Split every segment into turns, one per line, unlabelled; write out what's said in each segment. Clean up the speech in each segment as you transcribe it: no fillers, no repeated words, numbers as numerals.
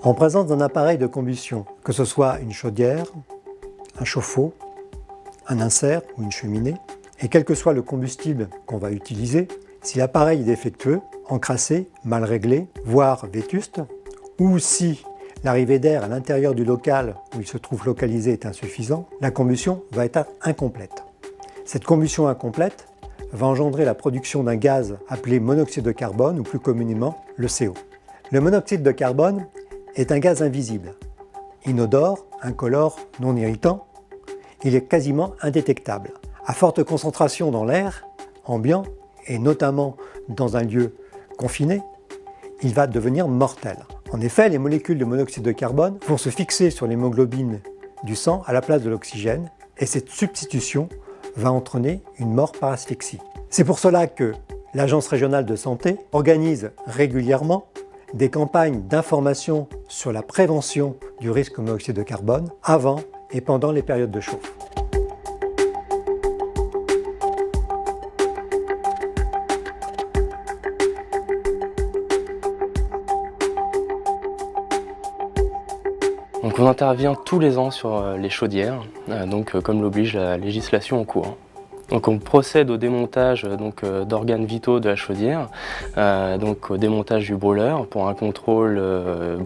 En présence d'un appareil de combustion, que ce soit une chaudière, un chauffe-eau, un insert ou une cheminée, et quel que soit le combustible qu'on va utiliser, si l'appareil est défectueux, encrassé, mal réglé, voire vétuste, ou si l'arrivée d'air à l'intérieur du local où il se trouve localisé est insuffisant, la combustion va être incomplète. Cette combustion incomplète va engendrer la production d'un gaz appelé monoxyde de carbone ou plus communément le CO. Le monoxyde de carbone est un gaz invisible, inodore, incolore, non irritant. Il est quasiment indétectable. À forte concentration dans l'air ambiant et notamment dans un lieu confiné, il va devenir mortel. En effet, les molécules de monoxyde de carbone vont se fixer sur l'hémoglobine du sang à la place de l'oxygène et cette substitution va entraîner une mort par asphyxie. C'est pour cela que l'Agence régionale de santé organise régulièrement des campagnes d'information sur la prévention du risque monoxyde de carbone avant et pendant les périodes de chauffe.
Donc on intervient tous les ans sur les chaudières, comme l'oblige la législation en cours. Donc on procède au démontage d'organes vitaux de la chaudière, au démontage du brûleur pour un contrôle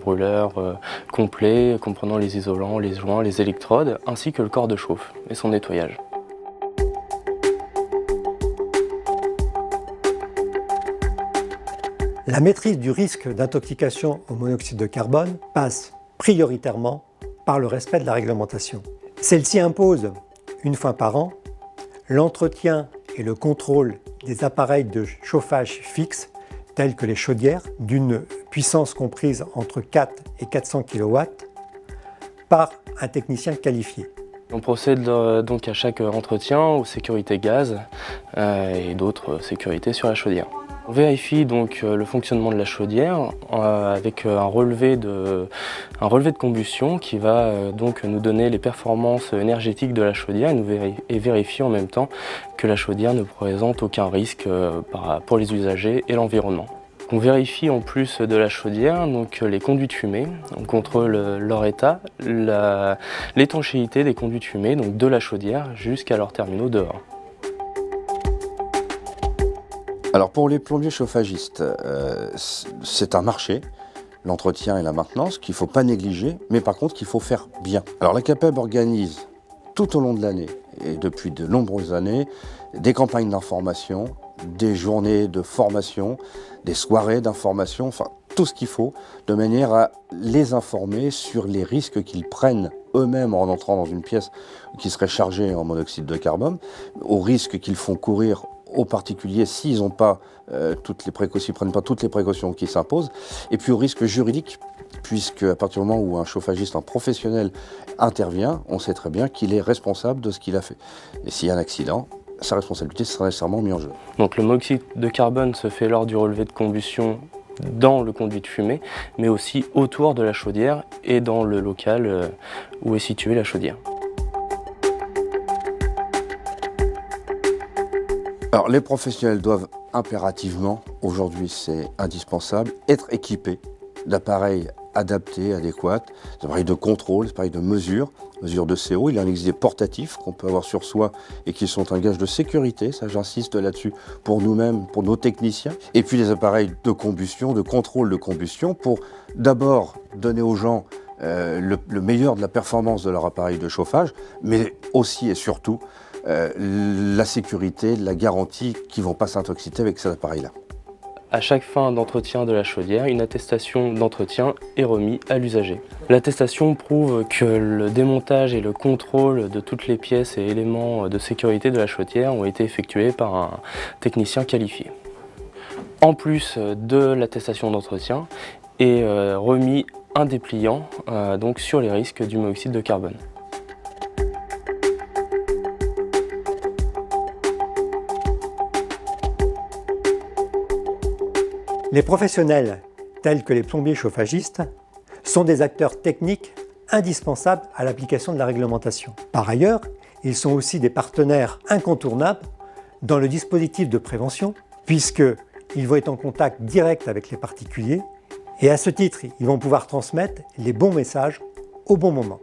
brûleur complet comprenant les isolants, les joints, les électrodes ainsi que le corps de chauffe et son nettoyage.
La maîtrise du risque d'intoxication au monoxyde de carbone passe prioritairement par le respect de la réglementation. Celle-ci impose, une fois par an, l'entretien et le contrôle des appareils de chauffage fixes, tels que les chaudières, d'une puissance comprise entre 4 et 400 kW, par un technicien qualifié.
On procède donc à chaque entretien aux sécurités gaz et d'autres sécurités sur la chaudière. On vérifie donc le fonctionnement de la chaudière avec un relevé de combustion qui va donc nous donner les performances énergétiques de la chaudière et vérifier en même temps que la chaudière ne présente aucun risque pour les usagers et l'environnement. On vérifie en plus de la chaudière les conduits de fumée, on contrôle leur état, l'étanchéité des conduits de fumée de la chaudière jusqu'à leurs terminaux dehors.
Alors pour les plombiers chauffagistes, c'est un marché, l'entretien et la maintenance, qu'il ne faut pas négliger, mais par contre qu'il faut faire bien. Alors la CAPEB organise tout au long de l'année, et depuis de nombreuses années, des campagnes d'information, des journées de formation, des soirées d'information, enfin tout ce qu'il faut, de manière à les informer sur les risques qu'ils prennent eux-mêmes en entrant dans une pièce qui serait chargée en monoxyde de carbone, aux risques qu'ils font courir aux particuliers s'ils n'ont pas s'ils prennent pas toutes les précautions qui s'imposent, et puis au risque juridique, puisque à partir du moment où un chauffagiste, un professionnel intervient, on sait très bien qu'il est responsable de ce qu'il a fait. Et s'il y a un accident, sa responsabilité sera nécessairement mise en jeu.
Donc le monoxyde de carbone se fait lors du relevé de combustion dans le conduit de fumée, mais aussi autour de la chaudière et dans le local où est située la chaudière.
Alors les professionnels doivent impérativement, aujourd'hui c'est indispensable, être équipés d'appareils adaptés, adéquats, des appareils de contrôle, des appareils de mesure de CO. Il en existe des portatifs qu'on peut avoir sur soi et qui sont un gage de sécurité, ça j'insiste là-dessus, pour nous-mêmes, pour nos techniciens. Et puis des appareils de combustion, de contrôle de combustion, pour d'abord donner aux gens le meilleur de la performance de leur appareil de chauffage, mais aussi et surtout la sécurité, la garantie qu'ils ne vont pas s'intoxiquer avec cet appareil-là.
À chaque fin d'entretien de la chaudière, une attestation d'entretien est remise à l'usager. L'attestation prouve que le démontage et le contrôle de toutes les pièces et éléments de sécurité de la chaudière ont été effectués par un technicien qualifié. En plus de l'attestation d'entretien est remis un dépliant sur les risques du monoxyde de carbone.
Les professionnels, tels que les plombiers chauffagistes, sont des acteurs techniques indispensables à l'application de la réglementation. Par ailleurs, ils sont aussi des partenaires incontournables dans le dispositif de prévention, puisqu'ils vont être en contact direct avec les particuliers Et à ce titre, ils vont pouvoir transmettre les bons messages au bon moment.